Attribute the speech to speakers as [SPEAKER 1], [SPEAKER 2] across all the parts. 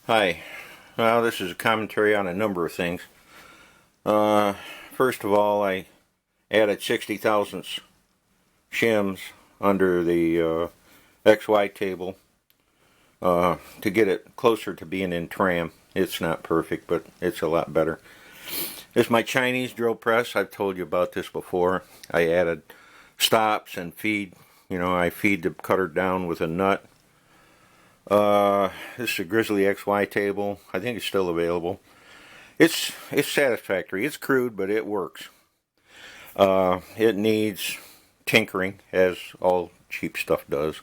[SPEAKER 1] Hi. Well, this is a commentary on a number of things. First of all, I added 60 thousandths shims under the XY table to get it closer to being in tram. It's not perfect, but it's a lot better. This is my Chinese drill press. I've told you about this before. I added stops and feed. I feed the cutter down with a nut. This is a Grizzly XY table. I think it's still available. It's satisfactory. It's crude, but it works. It needs tinkering, as all cheap stuff does.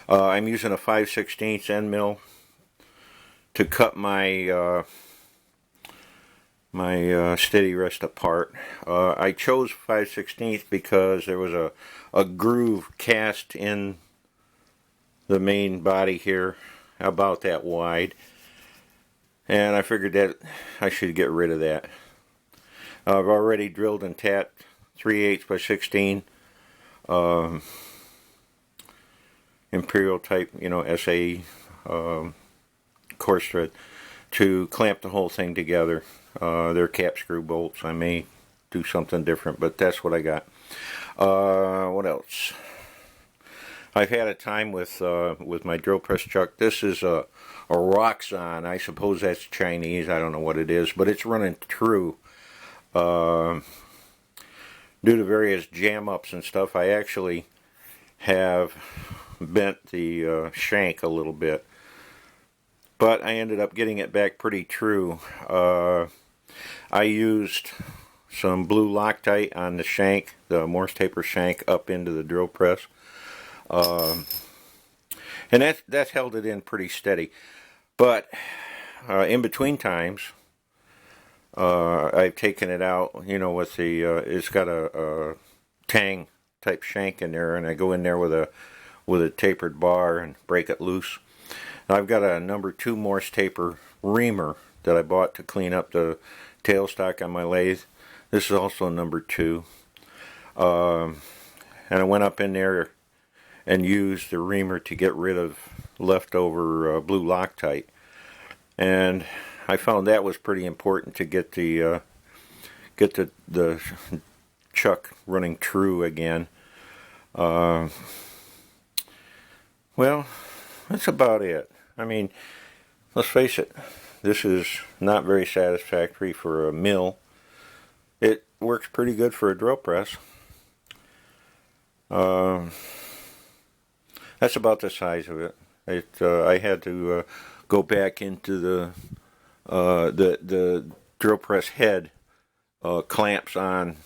[SPEAKER 1] I'm using a 5/16 end mill to cut my steady rest apart. I chose 5/16 because there was a groove cast in the main body here, about that wide, and I figured that I should get rid of that. I've already drilled and tapped 3/8 by 16 imperial type, SA coarse thread to clamp the whole thing together. They're cap screw bolts. I may do something different, but that's what I got. What else? I've had a time with my drill press chuck. This is a Roxxon. I suppose that's Chinese. I don't know what it is, but it's running true. Due to various jam ups and stuff, I actually have bent the shank a little bit, but I ended up getting it back pretty true. I used some blue Loctite on the shank, the Morse taper shank, up into the drill press. And that held it in pretty steady. But in between times, I've taken it out, with the, it's got a tang type shank in there, and I go in there with a tapered bar and break it loose. I've got a number 2 Morse taper reamer that I bought to clean up the tailstock on my lathe. This is also number 2. And I went up in there and used the reamer to get rid of leftover blue Loctite. And I found that was pretty important to get the chuck running true again. Well, that's about it. I mean, let's face it, this is not very satisfactory for a mill. It works pretty good for a drill press. That's about the size of it. I had to go back into the drill press head clamps on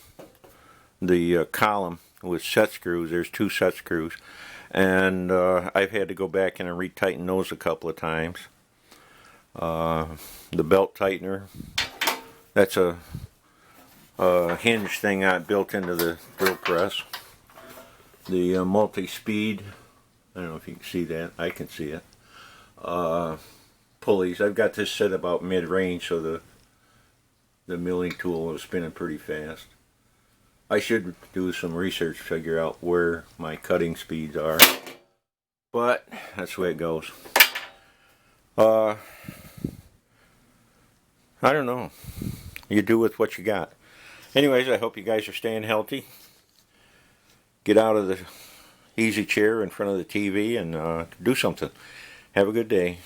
[SPEAKER 1] the column with set screws. There's 2 set screws, and I've had to go back in and retighten those a couple of times. The belt tightener, that's a hinge thing I built into the drill press. The multi-speed, I don't know if you can see that. I can see it. Pulleys. I've got this set about mid-range, so the milling tool is spinning pretty fast. I should do some research to figure out where my cutting speeds are, but that's the way it goes. I don't know. You do with what you got. Anyways, I hope you guys are staying healthy. Get out of the easy chair in front of the TV and do something. Have a good day.